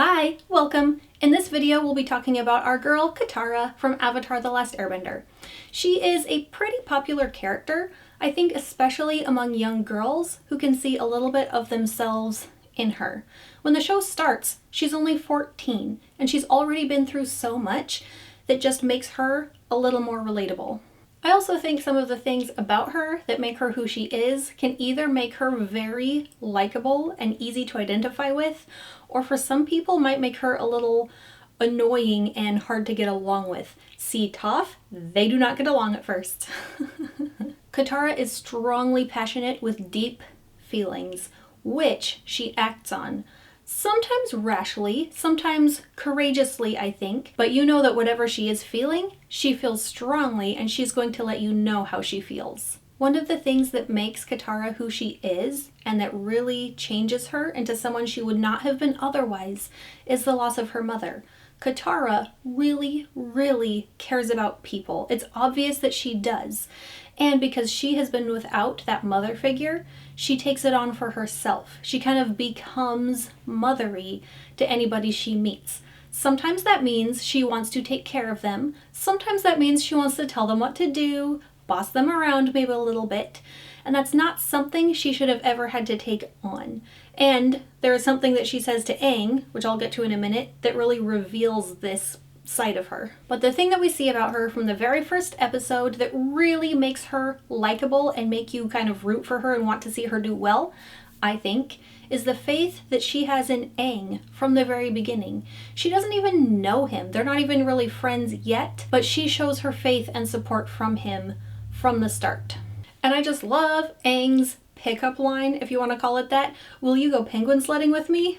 Hi, welcome! In this video we'll be talking about our girl Katara from Avatar the Last Airbender. She is a pretty popular character, I think especially among young girls who can see a little bit of themselves in her. When the show starts, she's only 14 and she's already been through so much that just makes her a little more relatable. I also think some of the things about her that make her who she is can either make her very likable and easy to identify with, or for some people might make her a little annoying and hard to get along with. See Toph? They do not get along at first. Katara is strongly passionate with deep feelings, which she acts on. Sometimes rashly, sometimes courageously, I think, but you know that whatever she is feeling, she feels strongly and she's going to let you know how she feels. One of the things that makes Katara who she is, and that really changes her into someone she would not have been otherwise, is the loss of her mother. Katara really cares about people. It's obvious that she does. And because she has been without that mother figure, she takes it on for herself. She kind of becomes mothery to anybody she meets. Sometimes that means she wants to take care of them. Sometimes that means she wants to tell them what to do, boss them around maybe a little bit. And that's not something she should have ever had to take on. And there is something that she says to Aang, which I'll get to in a minute, that really reveals this side of her. But the thing that we see about her from the very first episode that really makes her likable and make you kind of root for her and want to see her do well, I think, is the faith that she has in Aang from the very beginning. She doesn't even know him. They're not even really friends yet, but she shows her faith and support from him from the start. And I just love Aang's pickup line, if you want to call it that. Will you go penguin sledding with me?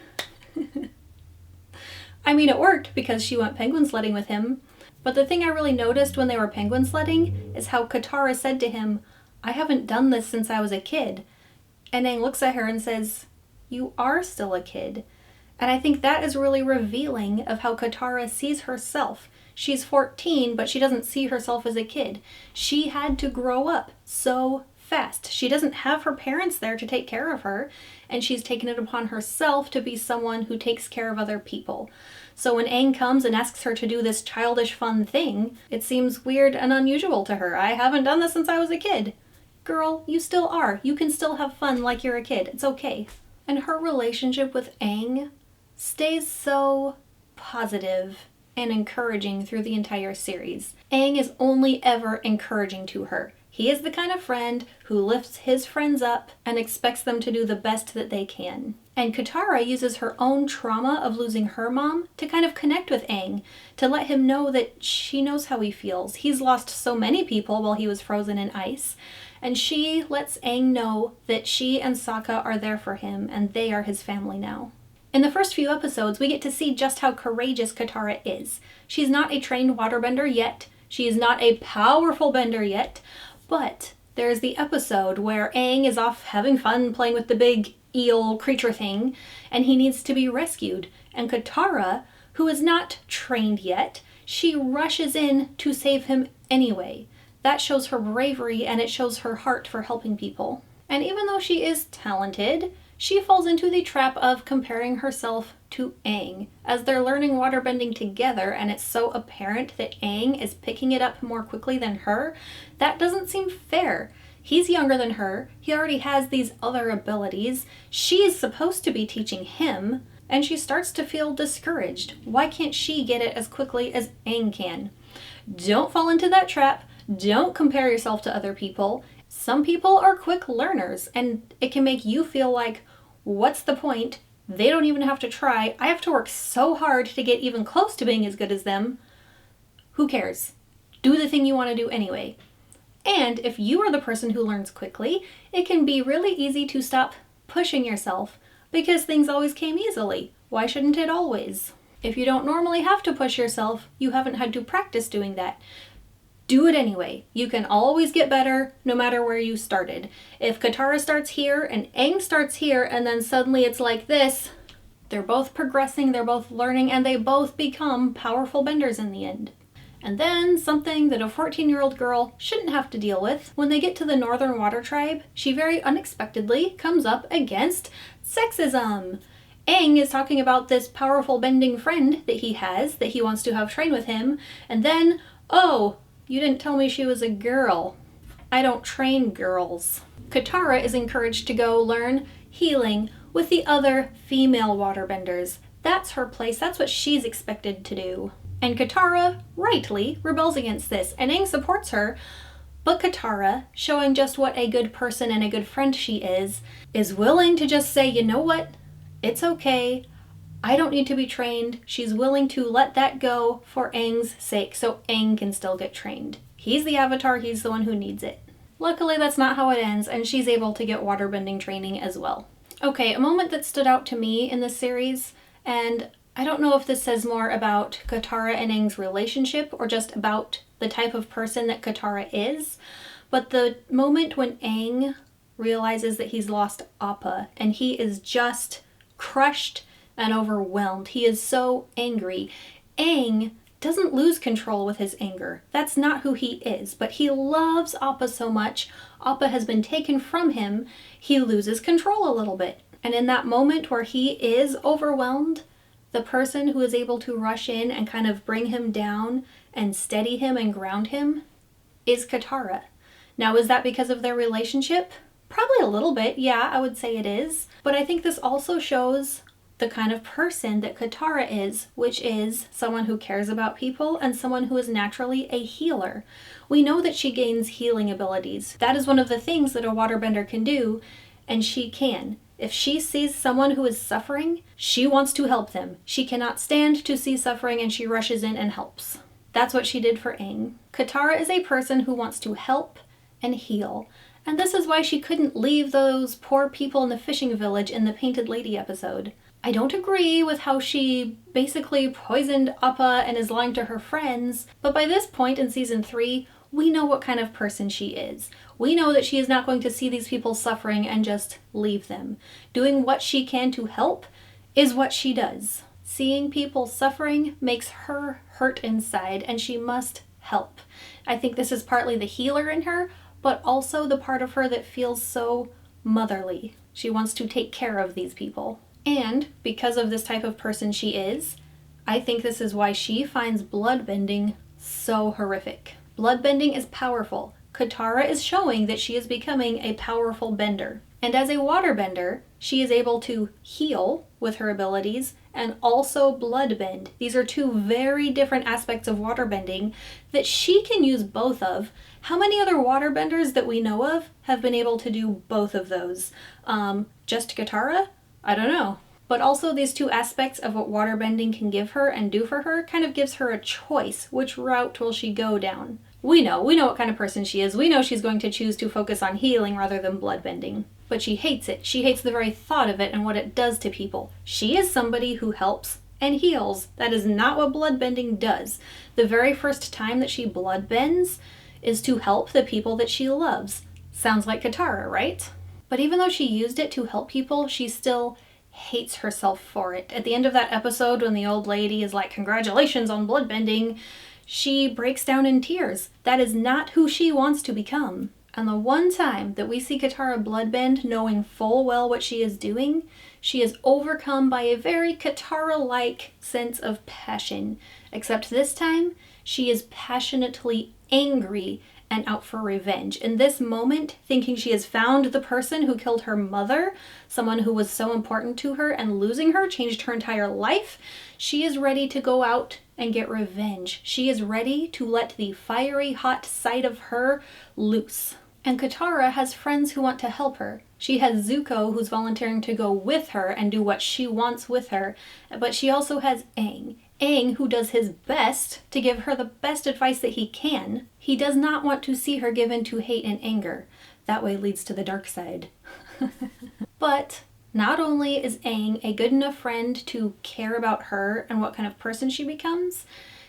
I mean, it worked because she went penguin sledding with him. But the thing I really noticed when they were penguin sledding is how Katara said to him, "I haven't done this since I was a kid." And Aang looks at her and says, "You are still a kid." And I think that is really revealing of how Katara sees herself. She's 14, but she doesn't see herself as a kid. She had to grow up so fast. She doesn't have her parents there to take care of her, and she's taken it upon herself to be someone who takes care of other people. So when Aang comes and asks her to do this childish fun thing, it seems weird and unusual to her. "I haven't done this since I was a kid." Girl, you still are. You can still have fun like you're a kid. It's okay. And her relationship with Aang stays so positive and encouraging through the entire series. Aang is only ever encouraging to her. He is the kind of friend who lifts his friends up and expects them to do the best that they can. And Katara uses her own trauma of losing her mom to kind of connect with Aang, to let him know that she knows how he feels. He's lost so many people while he was frozen in ice, and she lets Aang know that she and Sokka are there for him and they are his family now. In the first few episodes, we get to see just how courageous Katara is. She's not a trained waterbender yet. She is not a powerful bender yet. But there's the episode where Aang is off having fun playing with the big eel creature thing, and he needs to be rescued. And Katara, who is not trained yet, she rushes in to save him anyway. That shows her bravery and it shows her heart for helping people. And even though she is talented, she falls into the trap of comparing herself to Aang. As they're learning waterbending together and it's so apparent that Aang is picking it up more quickly than her, that doesn't seem fair. He's younger than her, he already has these other abilities, she's supposed to be teaching him, and she starts to feel discouraged. Why can't she get it as quickly as Aang can? Don't fall into that trap. Don't compare yourself to other people. Some people are quick learners, and it can make you feel like, what's the point? They don't even have to try. I have to work so hard to get even close to being as good as them. Who cares? Do the thing you want to do anyway. And if you are the person who learns quickly, it can be really easy to stop pushing yourself because things always came easily. Why shouldn't it always? If you don't normally have to push yourself, you haven't had to practice doing that. Do it anyway. You can always get better no matter where you started. If Katara starts here and Aang starts here and then suddenly it's like this, they're both progressing, they're both learning, and they both become powerful benders in the end. And then something that a 14-year-old girl shouldn't have to deal with. When they get to the Northern Water Tribe, she very unexpectedly comes up against sexism. Aang is talking about this powerful bending friend that he has, that he wants to have train with him, and then, oh, you didn't tell me she was a girl. I don't train girls. Katara is encouraged to go learn healing with the other female waterbenders. That's her place, that's what she's expected to do. And Katara, rightly, rebels against this, and Aang supports her, but Katara, showing just what a good person and a good friend she is willing to just say, you know what? It's okay. I don't need to be trained. She's willing to let that go for Aang's sake, so Aang can still get trained. He's the Avatar, he's the one who needs it. Luckily, that's not how it ends, and she's able to get waterbending training as well. Okay, a moment that stood out to me in this series, and I don't know if this says more about Katara and Aang's relationship or just about the type of person that Katara is, but the moment when Aang realizes that he's lost Appa and he is just crushed and overwhelmed. He is so angry. Aang doesn't lose control with his anger. That's not who he is, but he loves Appa so much. Appa has been taken from him. He loses control a little bit. And in that moment where he is overwhelmed, the person who is able to rush in and kind of bring him down and steady him and ground him is Katara. Now, is that because of their relationship? Probably a little bit, yeah, I would say it is. But I think this also shows the kind of person that Katara is, which is someone who cares about people and someone who is naturally a healer. We know that she gains healing abilities. That is one of the things that a waterbender can do, and she can. If she sees someone who is suffering, she wants to help them. She cannot stand to see suffering, and she rushes in and helps. That's what she did for Aang. Katara is a person who wants to help and heal. And this is why she couldn't leave those poor people in the fishing village in the Painted Lady episode. I don't agree with how she basically poisoned Appa and is lying to her friends, but by this point in season 3, we know what kind of person she is. We know that she is not going to see these people suffering and just leave them. Doing what she can to help is what she does. Seeing people suffering makes her hurt inside, and she must help. I think this is partly the healer in her, but also the part of her that feels so motherly. She wants to take care of these people. And because of this type of person she is, I think this is why she finds bloodbending so horrific. Bloodbending is powerful. Katara is showing that she is becoming a powerful bender. And as a waterbender, she is able to heal with her abilities and also bloodbend. These are two very different aspects of waterbending that she can use both of. How many other waterbenders that we know of have been able to do both of those? Just Katara? I don't know. But also these two aspects of what waterbending can give her and do for her kind of gives her a choice. Which route will she go down? We know what kind of person she is. We know she's going to choose to focus on healing rather than bloodbending. But she hates it. She hates the very thought of it and what it does to people. She is somebody who helps and heals. That is not what bloodbending does. The very first time that she bloodbends is to help the people that she loves. Sounds like Katara, right? But even though she used it to help people, she still hates herself for it. At the end of that episode, when the old lady is like, "Congratulations on bloodbending," she breaks down in tears. That is not who she wants to become. And the one time that we see Katara bloodbend, knowing full well what she is doing, she is overcome by a very Katara-like sense of passion. Except this time, she is passionately angry and out for revenge. In this moment, thinking she has found the person who killed her mother, someone who was so important to her, and losing her changed her entire life, she is ready to go out and get revenge. She is ready to let the fiery, hot side of her loose. And Katara has friends who want to help her. She has Zuko, who's volunteering to go with her and do what she wants with her, but she also has Aang. Aang, who does his best to give her the best advice that he can. He does not want to see her give in to hate and anger. That way leads to the dark side. But not only is Aang a good enough friend to care about her and what kind of person she becomes,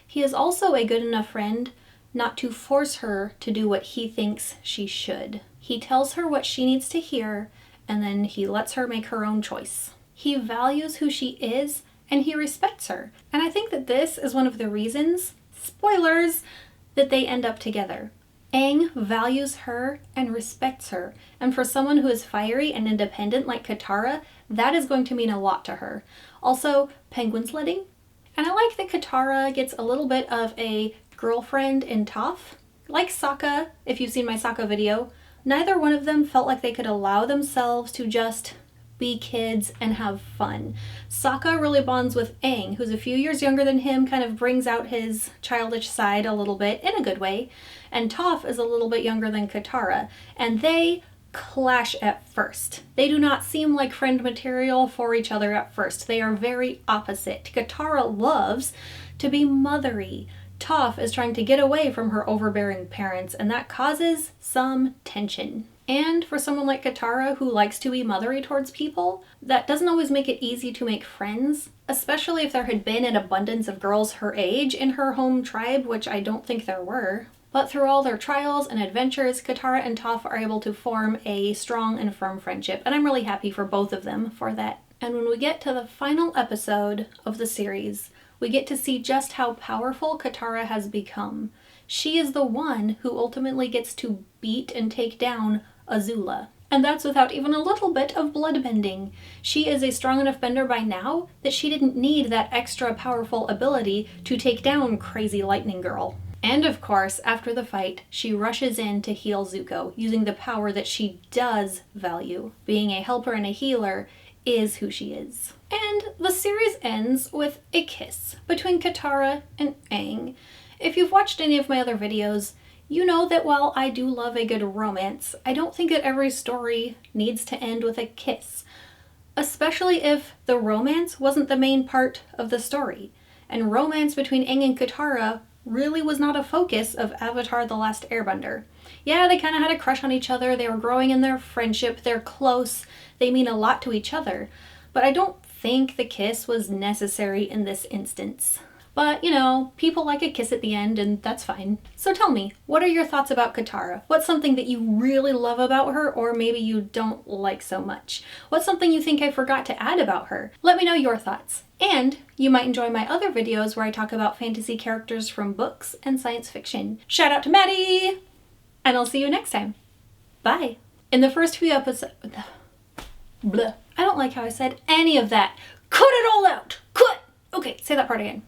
he is also a good enough friend not to force her to do what he thinks she should. He tells her what she needs to hear, and then he lets her make her own choice. He values who she is, and he respects her. And I think that this is one of the reasons, spoilers, that they end up together. Aang values her and respects her. And for someone who is fiery and independent like Katara, that is going to mean a lot to her. Also, penguin sledding. And I like that Katara gets a little bit of a girlfriend in Toph. Like Sokka, if you've seen my Sokka video, neither one of them felt like they could allow themselves to just be kids and have fun. Sokka really bonds with Aang, who's a few years younger than him, kind of brings out his childish side a little bit, in a good way. And Toph is a little bit younger than Katara, and they clash at first. They do not seem like friend material for each other at first. They are very opposite. Katara loves to be mothery. Toph is trying to get away from her overbearing parents, and that causes some tension. And for someone like Katara, who likes to be mothery towards people, that doesn't always make it easy to make friends, especially if there had been an abundance of girls her age in her home tribe, which I don't think there were. But through all their trials and adventures, Katara and Toph are able to form a strong and firm friendship, and I'm really happy for both of them for that. And when we get to the final episode of the series, we get to see just how powerful Katara has become. She is the one who ultimately gets to beat and take down Azula. And that's without even a little bit of bloodbending. She is a strong enough bender by now that she didn't need that extra powerful ability to take down Crazy Lightning Girl. And of course, after the fight, she rushes in to heal Zuko, using the power that she does value. Being a helper and a healer is who she is. And the series ends with a kiss between Katara and Aang. If you've watched any of my other videos, you know that while I do love a good romance, I don't think that every story needs to end with a kiss. Especially if the romance wasn't the main part of the story. And romance between Aang and Katara really was not a focus of Avatar the Last Airbender. Yeah, they kind of had a crush on each other, they were growing in their friendship, they're close, they mean a lot to each other. But I don't think the kiss was necessary in this instance. But, you know, people like a kiss at the end, and that's fine. So tell me, what are your thoughts about Katara? What's something that you really love about her, or maybe you don't like so much? What's something you think I forgot to add about her? Let me know your thoughts. And you might enjoy my other videos where I talk about fantasy characters from books and science fiction. Shout out to Maddie! And I'll see you next time. Bye! In the first few episodes... Blah. I don't like how I said any of that. Cut it all out! Cut! Okay, say that part again.